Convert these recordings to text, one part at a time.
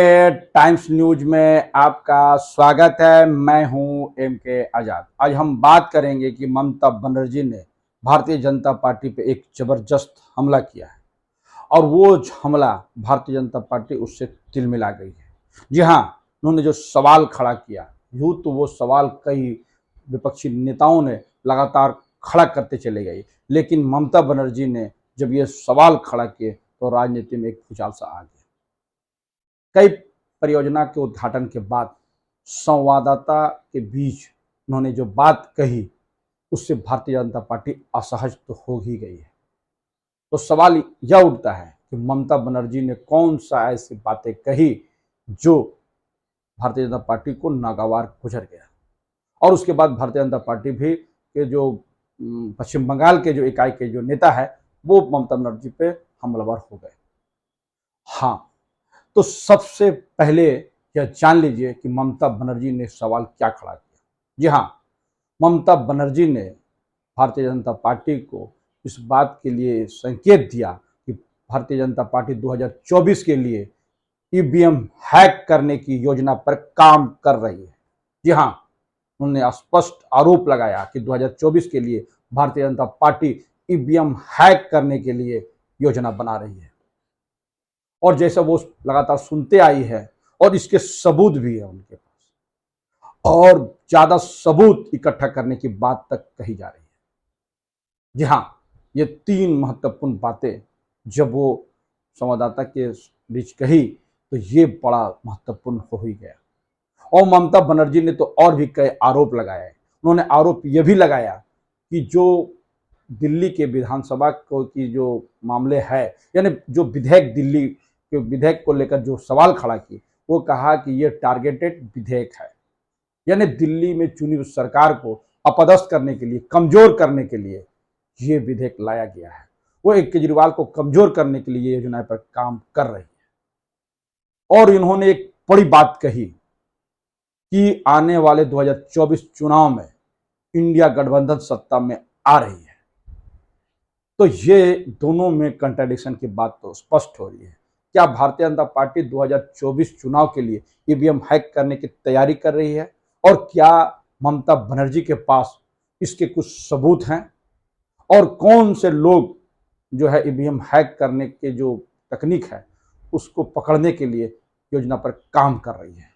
Times news में आपका स्वागत है। मैं हूं एम के आजाद। आज हम बात करेंगे कि ममता बनर्जी ने भारतीय जनता पार्टी पे एक जबरदस्त हमला किया है और वो हमला भारतीय जनता पार्टी उससे तिलमिला गई है। जी हाँ, उन्होंने जो सवाल खड़ा किया, यूं तो वो सवाल कई विपक्षी नेताओं ने लगातार खड़ा करते चले गए, लेकिन ममता बनर्जी ने जब ये सवाल खड़ा किए तो राजनीति में एक भूचाल सा आ गया। कई परियोजना के उद्घाटन के बाद संवाददाता के बीच उन्होंने जो बात कही, उससे भारतीय जनता पार्टी असहज तो हो ही गई है। तो सवाल यह उठता है कि ममता बनर्जी ने कौन सा ऐसी बातें कही जो भारतीय जनता पार्टी को नागवार गुजर गया, और उसके बाद भारतीय जनता पार्टी भी के जो पश्चिम बंगाल के जो इकाई के जो नेता है वो ममता बनर्जी पे हमलावर हो गए। हाँ, तो सबसे पहले यह जान लीजिए कि ममता बनर्जी ने सवाल क्या खड़ा किया। जी हाँ, ममता बनर्जी ने भारतीय जनता पार्टी को इस बात के लिए संकेत दिया कि भारतीय जनता पार्टी 2024 के लिए ईवीएम हैक करने की योजना पर काम कर रही है। जी हाँ, उन्होंने स्पष्ट आरोप लगाया कि 2024 के लिए Bharatiya Janata party EVM hack करने के लिए योजना बना रही है, और जैसा वो लगातार सुनते आई है और इसके सबूत भी है उनके पास, और ज्यादा सबूत इकट्ठा करने की बात तक कही जा रही है। जी हाँ, ये तीन महत्वपूर्ण बातें जब वो संवाददाता के बीच कही तो ये बड़ा महत्वपूर्ण हो ही गया। और ममता बनर्जी ने तो और भी कई आरोप लगाए। उन्होंने आरोप यह भी लगाया कि जो दिल्ली के विधानसभा को की जो मामले है, यानी जो विधेयक दिल्ली के विधेयक को लेकर जो सवाल खड़ा की, वो कहा कि ये टारगेटेड विधेयक है, यानी दिल्ली में चुनी हुई सरकार को अपदस्थ करने के लिए, कमजोर करने के लिए ये विधेयक लाया गया है। वो एक केजरीवाल को कमजोर करने के लिए योजना पर काम कर रही है। और इन्होंने एक बड़ी बात कही कि आने वाले 2024 चुनाव में इंडिया गठबंधन सत्ता में आ रही है। तो ये दोनों में कंट्राडिक्शन की बात तो स्पष्ट हो रही है। क्या भारतीय जनता पार्टी 2024 चुनाव के लिए ईवीएम हैक करने की तैयारी कर रही है, और क्या ममता बनर्जी के पास इसके कुछ सबूत हैं, और कौन से लोग जो है ईवीएम हैक करने के जो तकनीक है उसको पकड़ने के लिए योजना पर काम कर रही है।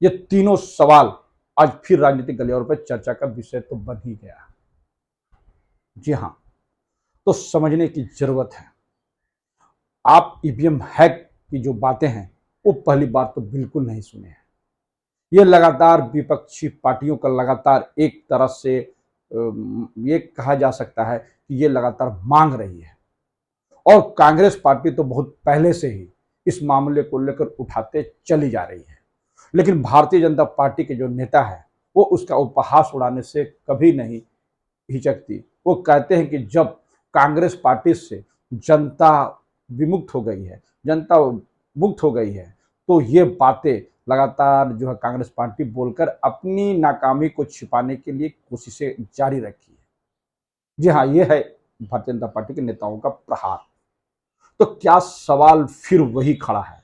ये तीनों सवाल आज फिर राजनीतिक गलियारों पर चर्चा का विषय तो बन ही गया। जी हाँ, तो समझने की जरूरत है। आप ईवीएम हैक की जो बातें हैं वो पहली बार तो बिल्कुल नहीं सुने हैं। ये लगातार विपक्षी पार्टियों का लगातार एक तरह से ये कहा जा सकता है कि ये लगातार मांग रही है, और कांग्रेस पार्टी तो बहुत पहले से ही इस मामले को लेकर उठाते चली जा रही है। लेकिन भारतीय जनता पार्टी के जो नेता है वो उसका उपहास उड़ाने से कभी नहीं हिचकती। वो कहते हैं कि जब कांग्रेस पार्टी से जनता विमुक्त हो गई है, जनता मुक्त हो गई है, तो ये बातें लगातार जो है कांग्रेस पार्टी बोलकर अपनी नाकामी को छिपाने के लिए कोशिशें जारी रखी है। जी हाँ, ये है भारतीय जनता पार्टी के नेताओं का प्रहार। तो क्या सवाल फिर वही खड़ा है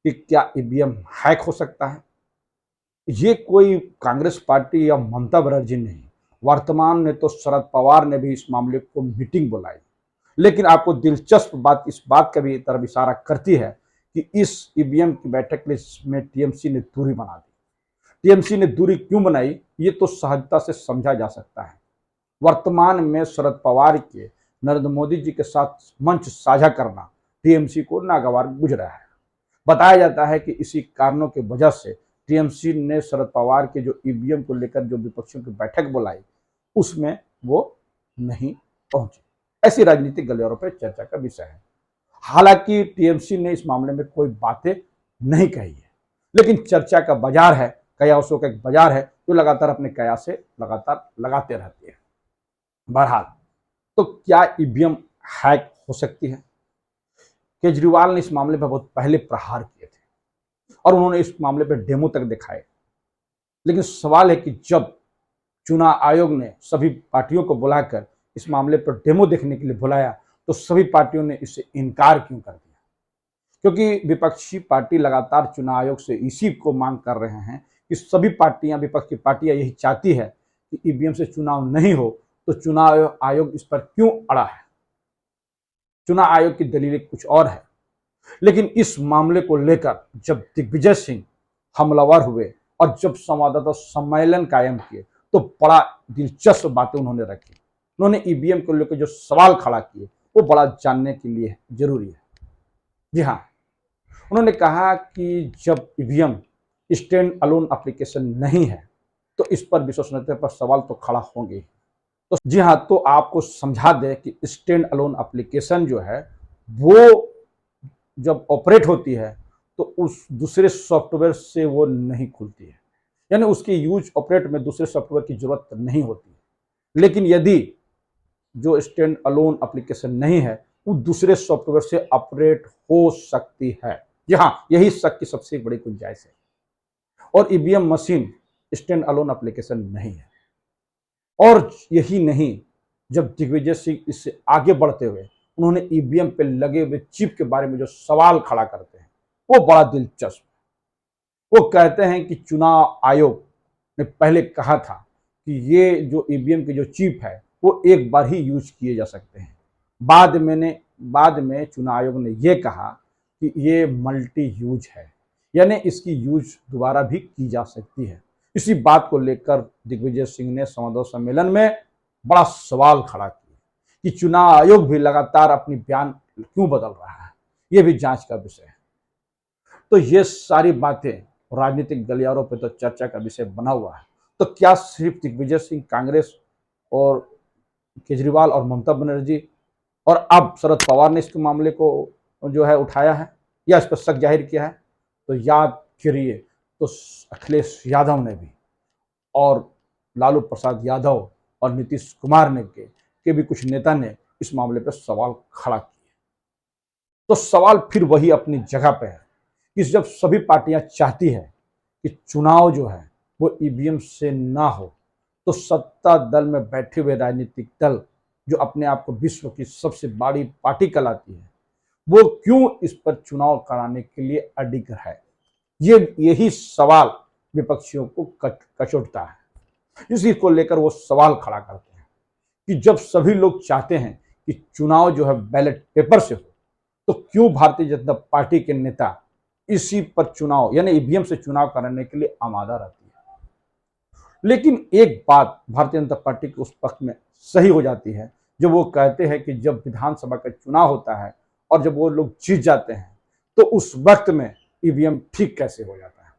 कि क्या ईवीएम हैक हो सकता है? ये कोई कांग्रेस पार्टी या ममता बनर्जी नहीं, वर्तमान में तो शरद पवार ने भी इस मामले को मीटिंग बुलाई। लेकिन आपको दिलचस्प बात इस बात का भी तरफ इशारा करती है कि इस ईवीएम की बैठक में टीएमसी ने दूरी बना दी। टीएमसी ने दूरी क्यों बनाई, ये तो सहजता से समझा जा सकता है। वर्तमान में शरद पवार के नरेंद्र मोदी जी के साथ मंच साझा करना टीएमसी को नागवार गुजरा है। बताया जाता है कि इसी कारणों की वजह से टीएमसी ने शरद पवार के जो ईवीएम को लेकर जो विपक्षियों की बैठक बुलाई उसमें वो नहीं पहुंचे। ऐसी राजनीतिक गलियारों पर चर्चा का विषय है। हालांकि टीएमसी ने इस मामले में कोई बातें नहीं कही है, लेकिन चर्चा का बाजार है, कयासों का एक बाजार है जो लगातार अपने कयास से लगातार लगाते रहते हैं। बहरहाल, तो क्या ईवीएम हैक हो सकती है? केजरीवाल ने इस मामले पर बहुत पहले प्रहार किए थे और उन्होंने इस मामले पर डेमो तक दिखाए। लेकिन सवाल है कि जब चुनाव आयोग ने सभी पार्टियों को बुलाकर इस मामले पर डेमो देखने के लिए बुलाया तो सभी पार्टियों ने इससे इनकार क्यों कर दिया? क्योंकि विपक्षी पार्टी लगातार चुनाव आयोग से इसी को मांग कर रहे हैं कि सभी पार्टियां, विपक्ष की पार्टियां यही चाहती है कि ईवीएम से चुनाव नहीं हो, तो चुनाव आयोग इस पर क्यों अड़ा है? चुनाव आयोग की दलीलें कुछ और है। लेकिन इस मामले को लेकर जब दिग्विजय सिंह हमलावर हुए और जब संवाददाता सम्मेलन कायम किए, तो बड़ा दिलचस्प बातें उन्होंने रखी। उन्होंने ईवीएम को लेकर जो सवाल खड़ा किए वो बड़ा जानने के लिए जरूरी है। जी हाँ, उन्होंने कहा कि जब ईवीएम स्टैंड अलोन एप्लीकेशन नहीं है तो इस पर विश्वसनीयता पर सवाल तो खड़ा होंगे। तो जी हाँ, तो आपको समझा दें कि स्टैंड अलोन एप्लीकेशन जो है वो जब ऑपरेट होती है तो उस दूसरे सॉफ्टवेयर से वो नहीं खुलती है, यानी उसकी यूज ऑपरेट में दूसरे सॉफ्टवेयर की जरूरत नहीं होती है। लेकिन यदि जो स्टैंड अलोन एप्लीकेशन नहीं है वो दूसरे सॉफ्टवेयर से ऑपरेट हो सकती है। जी हाँ, यही शक की सबसे बड़ी गुंजाइश है। और EVM machine stand alone application नहीं है। और यही नहीं, जब दिग्विजय सिंह इससे आगे बढ़ते हुए उन्होंने ईवीएम पे लगे हुए चिप के बारे में जो सवाल खड़ा करते हैं वो बड़ा दिलचस्प। वो कहते हैं कि चुनाव आयोग ने पहले कहा था कि ये जो ईवीएम के जो चिप है वो एक बार ही यूज किए जा सकते हैं। बाद में चुनाव आयोग ने ये कहा कि ये मल्टी यूज है, यानी इसकी यूज दोबारा भी की जा सकती है। इसी बात को लेकर दिग्विजय सिंह ने संवाददाता सम्मेलन में बड़ा सवाल खड़ा किया कि चुनाव आयोग भी लगातार अपनी बयान क्यों बदल रहा है, ये भी जांच का विषय है। तो ये सारी बातें राजनीतिक गलियारों पर तो चर्चा का विषय बना हुआ है। तो क्या सिर्फ दिग्विजय सिंह, कांग्रेस और केजरीवाल और ममता बनर्जी और अब शरद पवार ने इस मामले को जो है उठाया है या इस पर शक जाहिर किया है? तो याद करिए, तो अखिलेश यादव ने भी और लालू प्रसाद यादव और नीतीश कुमार ने के भी कुछ नेता ने इस मामले पर सवाल खड़ा किए। तो सवाल फिर वही अपनी जगह पे है कि जब सभी पार्टियां चाहती है कि चुनाव जो है वो ईवीएम से ना हो, तो सत्ता दल में बैठे हुए राजनीतिक दल जो अपने आप को विश्व की सबसे बड़ी पार्टी कहलाती है, वो क्यों इस पर चुनाव कराने के लिए अडिग है? यही सवाल विपक्षियों को कचोटता है। इसी को लेकर वो सवाल खड़ा करते हैं कि जब सभी लोग चाहते हैं कि चुनाव जो है बैलेट पेपर से हो, तो क्यों भारतीय जनता पार्टी के नेता इसी पर चुनाव यानी ईवीएम से चुनाव कराने के लिए आमादा रहती है। लेकिन एक बात भारतीय जनता पार्टी के उस पक्ष में सही हो जाती है, जो वो कहते हैं कि जब विधानसभा का चुनाव होता है और जब वो लोग जीत जाते हैं तो उस वक्त में ईवीएम ठीक कैसे हो जाता है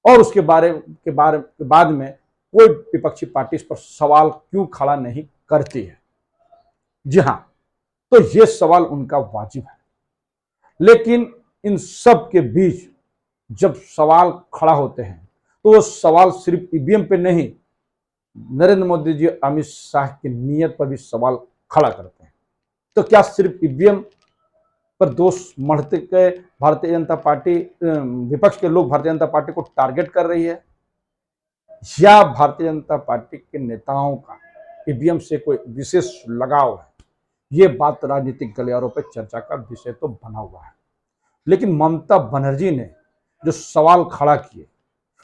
और उसके बाद में कोई विपक्षी पार्टी इस पर सवाल क्यों खड़ा नहीं करती है। जी हाँ, तो ये सवाल उनका वाजिब है। लेकिन इन सब के बीच जब सवाल खड़ा होते हैं तो वो सवाल सिर्फ ईवीएम पे नहीं, नरेंद्र मोदी जी, अमित शाह की नीयत पर भी सवाल खड़ा करते हैं। तो क्या सिर्फ ईवीएम पर दोष मढ़ते के भारतीय जनता पार्टी, विपक्ष के लोग भारतीय जनता पार्टी को टारगेट कर रही है, या भारतीय जनता पार्टी के नेताओं का ईवीएम से कोई विशेष लगाव है? ये बात राजनीतिक गलियारों पर चर्चा का विषय तो बना हुआ है। लेकिन ममता बनर्जी ने जो सवाल खड़ा किए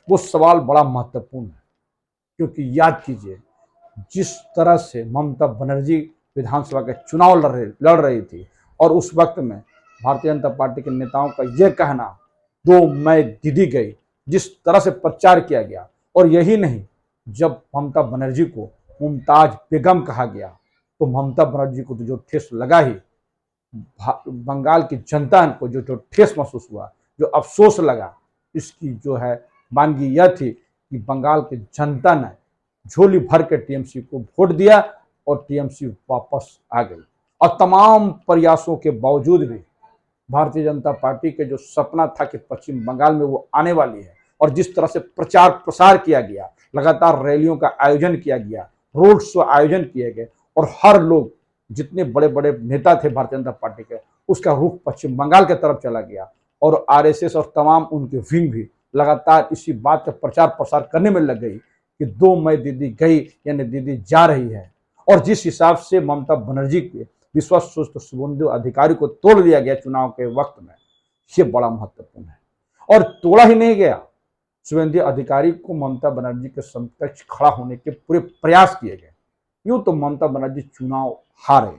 वो सवाल बड़ा महत्वपूर्ण है, क्योंकि याद कीजिए, जिस तरह से ममता बनर्जी विधानसभा के चुनाव लड़ रही थी और उस वक्त में भारतीय जनता पार्टी के नेताओं का यह कहना 2 मई दीदी गई, जिस तरह से प्रचार किया गया, और यही नहीं, जब ममता बनर्जी को मुमताज बेगम कहा गया तो ममता बनर्जी को तो जो ठेस लगा ही, बंगाल की जनता को जो ठेस महसूस हुआ, जो अफसोस लगा, इसकी जो है वानगी यह थी कि बंगाल की जनता ने झोली भर के टीएमसी को वोट दिया और टीएमसी वापस आ गई। और तमाम प्रयासों के बावजूद भी भारतीय जनता पार्टी के जो सपना था कि पश्चिम बंगाल में वो आने वाली है, और जिस तरह से प्रचार प्रसार किया गया, लगातार रैलियों का आयोजन किया गया, रोड शो आयोजन किए गए, और हर लोग, जितने बड़े बड़े नेता थे भारतीय जनता पार्टी के, उसका रुख पश्चिम बंगाल की तरफ चला गया। और आरएसएस और तमाम उनके विंग भी लगातार इसी बात का प्रचार प्रसार करने में लग गई कि 2 मई दीदी गई, यानी दीदी जा रही है। और जिस हिसाब से ममता बनर्जी के विश्वास शुभेंदु अधिकारी को तोड़ दिया गया चुनाव के वक्त में, ये बड़ा महत्वपूर्ण है। और तोड़ा ही नहीं गया, शुभेंदु अधिकारी को ममता बनर्जी के समकक्ष खड़ा होने के पूरे प्रयास किए गए। यूं तो ममता बनर्जी चुनाव हारे,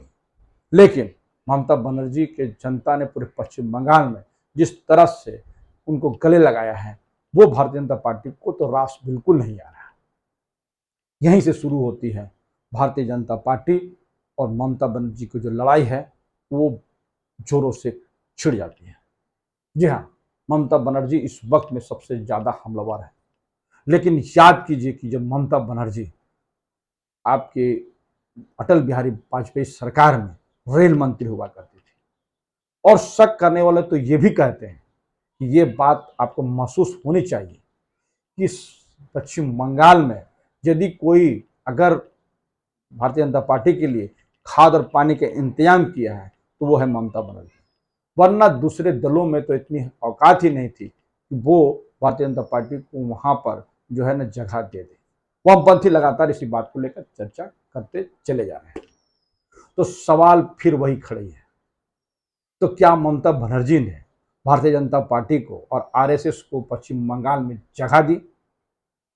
लेकिन ममता बनर्जी के जनता ने पूरे पश्चिम बंगाल में जिस तरह से उनको गले लगाया है, वो भारतीय जनता पार्टी को तो रास बिल्कुल नहीं आ रहा है। यहीं से शुरू होती है भारतीय जनता पार्टी और ममता बनर्जी की जो लड़ाई है, वो जोरों से छिड़ जाती है। जी हाँ, ममता बनर्जी इस वक्त में सबसे ज्यादा हमलावर है। लेकिन याद कीजिए कि जब ममता बनर्जी आपके अटल बिहारी वाजपेयी सरकार में रेल मंत्री हुआ करती थी, और शक करने वाले तो ये भी कहते हैं कि ये बात आपको महसूस होनी चाहिए कि पश्चिम बंगाल में यदि कोई अगर भारतीय जनता पार्टी के लिए खाद और पानी का इंतजाम किया है तो वो है ममता बनर्जी, वरना दूसरे दलों में तो इतनी औकात ही नहीं थी कि वो भारतीय जनता पार्टी को वहां पर जो है ना जगह दे दे। वामपंथी लगातार इसी बात को लेकर चर्चा करते चले जा रहे हैं। तो सवाल फिर वही खड़े है, तो क्या ममता बनर्जी ने भारतीय जनता पार्टी को और आरएसएस को पश्चिम बंगाल में जगह दी,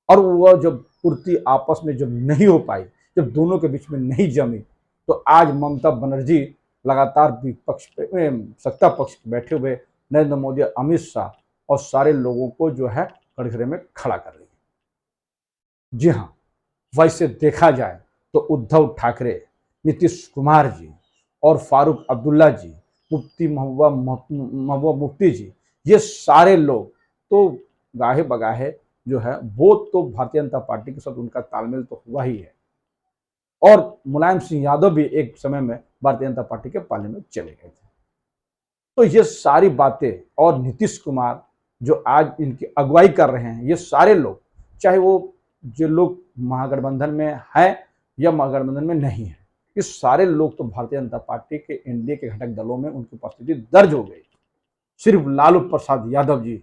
और वह जब पूर्ति आपस में जब नहीं हो पाई, जब दोनों के बीच में नहीं जमी, तो आज ममता बनर्जी लगातार विपक्ष पे सत्ता पक्ष पे बैठे हुए नरेंद्र मोदी, अमित शाह और सारे लोगों को जो है कटघरे में खड़ा कर रही है। जी हाँ, वैसे देखा जाए तो उद्धव ठाकरे, नीतीश कुमार जी और फारूक अब्दुल्ला जी, मुफ्ती महबूबा मुफ्ती जी, ये सारे लोग तो गाहे बगाहे जो है वो तो भारतीय जनता पार्टी के साथ उनका तालमेल तो हुआ ही है। और मुलायम सिंह यादव भी एक समय में भारतीय जनता पार्टी के पाले में चले गए थे। तो ये सारी बातें, और नीतीश कुमार जो आज इनकी अगुवाई कर रहे हैं, ये सारे लोग, चाहे वो जो लोग महागठबंधन में हैं या महागठबंधन में नहीं है, ये सारे लोग तो भारतीय जनता पार्टी के एनडीए के घटक दलों में उनकी उपस्थिति दर्ज हो गई। सिर्फ लालू प्रसाद यादव जी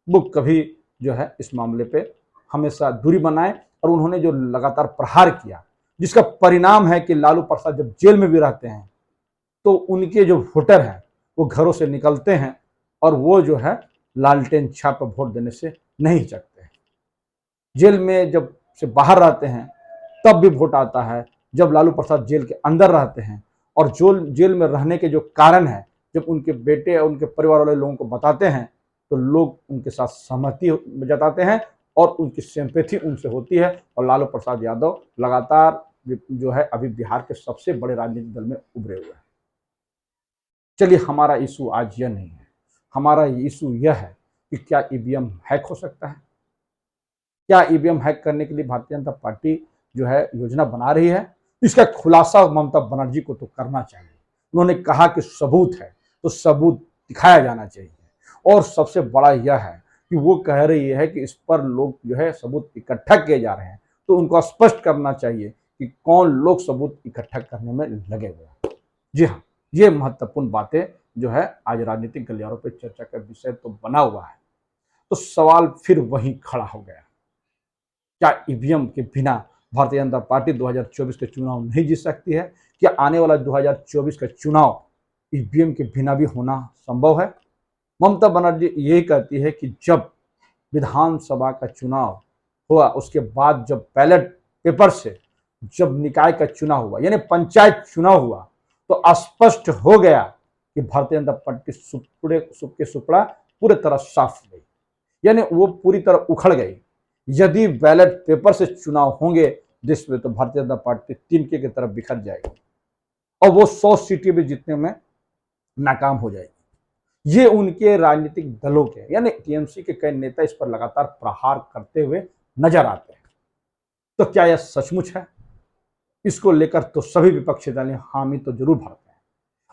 वो कभी जो है इस मामले पे हमेशा दूरी बनाए, और उन्होंने जो लगातार प्रहार किया, जिसका परिणाम है कि लालू प्रसाद जब जेल में भी रहते हैं तो उनके जो वोटर हैं वो घरों से निकलते हैं और वो जो है लालटेन छाप वोट देने से नहीं हिचकते हैं। जेल में जब से बाहर रहते हैं तब भी वोट आता है, जब लालू प्रसाद जेल के अंदर रहते हैं और जेल में रहने के जो कारण है, जब उनके बेटे और उनके परिवार वाले लोगों को बताते हैं तो लोग उनके साथ सहमति जताते हैं और उनकी सिंपैथी उनसे होती है। और लालू प्रसाद यादव लगातार जो है अभी बिहार के सबसे बड़े राजनीतिक दल में उभरे हुए हैं। चलिए, हमारा इशू आज यह नहीं है, हमारा इशू यह है कि क्या ईवीएम हैक हो सकता है। क्या ईवीएम हैक करने के लिए भारतीय जनता पार्टी जो है योजना बना रही है? इसका खुलासा ममता बनर्जी को तो करना चाहिए। उन्होंने कहा कि सबूत है तो सबूत दिखाया जाना चाहिए, और सबसे बड़ा यह है कि वो कह रही है कि इस पर लोग जो है सबूत इकट्ठा किए जा रहे हैं, तो उनको स्पष्ट करना चाहिए कि कौन लोग सबूत इकट्ठा करने में लगे हुए हैं। जी हाँ, ये महत्वपूर्ण बातें जो है आज राजनीतिक गलियारों पर चर्चा का विषय तो बना हुआ है। तो सवाल फिर वही खड़ा हो गया, क्या ईवीएम के बिना भारतीय जनता पार्टी 2024 के चुनाव नहीं जीत सकती है? क्या आने वाला 2024 का चुनाव ईवीएम के बिना भी होना संभव है? ममता बनर्जी यही कहती है कि जब विधानसभा का चुनाव हुआ, उसके बाद जब बैलेट पेपर से जब निकाय का चुनाव हुआ, यानी पंचायत चुनाव हुआ, तो स्पष्ट हो गया कि भारतीय जनता पार्टी सुपड़ा पूरी तरह साफ हो गई, यानी वो पूरी तरह उखड़ गई। यदि बैलेट पेपर से चुनाव होंगे देश में तो भारतीय जनता पार्टी तिनके की तरफ बिखर जाएगी और वो 100 सीटें भी जीतने में नाकाम हो जाएगी। ये उनके राजनीतिक दलों के यानी टीएमसी के कई नेता इस पर लगातार प्रहार करते हुए नजर आते हैं। तो क्या यह सचमुच है? इसको लेकर तो सभी विपक्षी दल हामी तो जरूर भरते हैं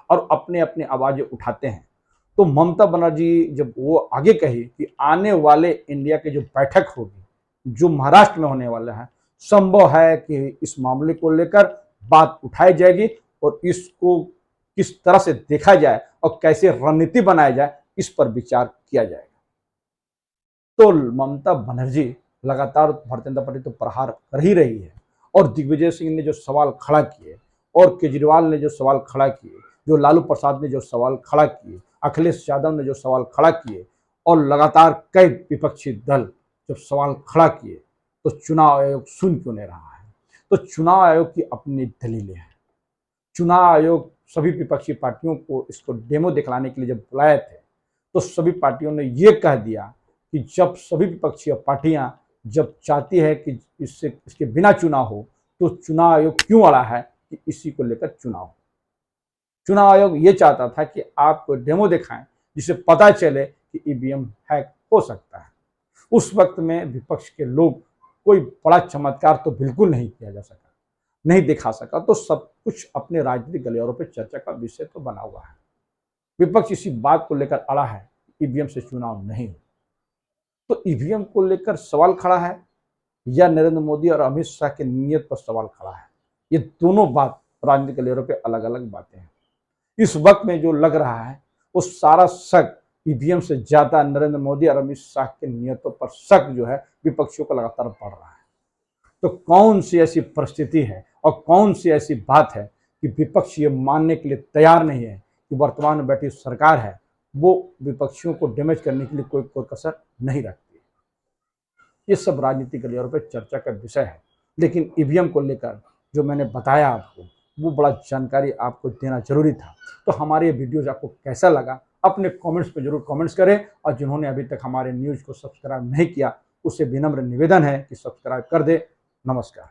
और अपने अपने आवाजें उठाते हैं। तो ममता बनर्जी जब वो आगे कही कि आने वाले इंडिया की जो बैठक होगी, जो महाराष्ट्र में होने वाला है, संभव है कि इस मामले को लेकर बात उठाई जाएगी और इसको किस तरह से देखा जाए और कैसे रणनीति बनाया जाए, इस पर विचार किया जाएगा। तो ममता बनर्जी लगातार भारतीय जनता पार्टी तो प्रहार कर ही रही है, और दिग्विजय सिंह ने जो सवाल खड़ा किए और केजरीवाल ने जो सवाल खड़ा किए, जो लालू प्रसाद ने जो सवाल खड़ा किए, अखिलेश यादव ने जो सवाल खड़ा किए और लगातार कई विपक्षी दल जब सवाल खड़ा किए तो चुनाव आयोग सुन क्यों नहीं रहा है? तो चुनाव आयोग की अपनी दलीलें हैं। चुनाव आयोग सभी विपक्षी पार्टियों को इसको डेमो दिखलाने के लिए जब बुलाए थे तो सभी पार्टियों ने ये कह दिया कि जब सभी विपक्षी पार्टियां जब चाहती है कि इसके बिना चुनाव हो तो चुनाव आयोग क्यों अड़ा है कि इसी को लेकर चुनाव हो। चुनाव आयोग ये चाहता था कि आप डेमो दिखाएं जिससे पता चले कि ईवीएम हैक हो सकता है। उस वक्त में विपक्ष के लोग कोई बड़ा चमत्कार तो बिल्कुल नहीं किया जा सका, नहीं दिखा सका, तो सब कुछ अपने राजनीतिक गलियारों पर चर्चा का विषय तो बना हुआ है। विपक्ष इसी बात को लेकर अड़ा है, ईवीएम से चुनाव नहीं। तो ईवीएम को लेकर सवाल खड़ा है या नरेंद्र मोदी और अमित शाह की नीयत पर सवाल खड़ा है? ये दोनों बात राजनीतिक गलियारों पे अलग अलग बातें हैं। इस वक्त में जो लग रहा है वो सारा शक ईवीएम से ज्यादा नरेंद्र मोदी और अमित शाह की नीयतों पर शक जो है विपक्षियों का लगातार बढ़ रहा है। तो कौन सी ऐसी परिस्थिति है और कौन सी ऐसी बात है कि विपक्ष ये मानने के लिए तैयार नहीं है कि वर्तमान में बैठी सरकार है वो विपक्षियों को डैमेज करने के लिए कोई कसर नहीं रखती। ये सब राजनीतिक गलियारों पर चर्चा का विषय है, लेकिन ईवीएम को लेकर जो मैंने बताया आपको वो बड़ा जानकारी आपको देना जरूरी था। तो हमारे ये वीडियोज आपको कैसा लगा अपने कमेंट्स में जरूर कमेंट्स करें, और जिन्होंने अभी तक हमारे न्यूज़ को सब्सक्राइब नहीं किया उससे विनम्र निवेदन है कि सब्सक्राइब कर दे। नमस्कार।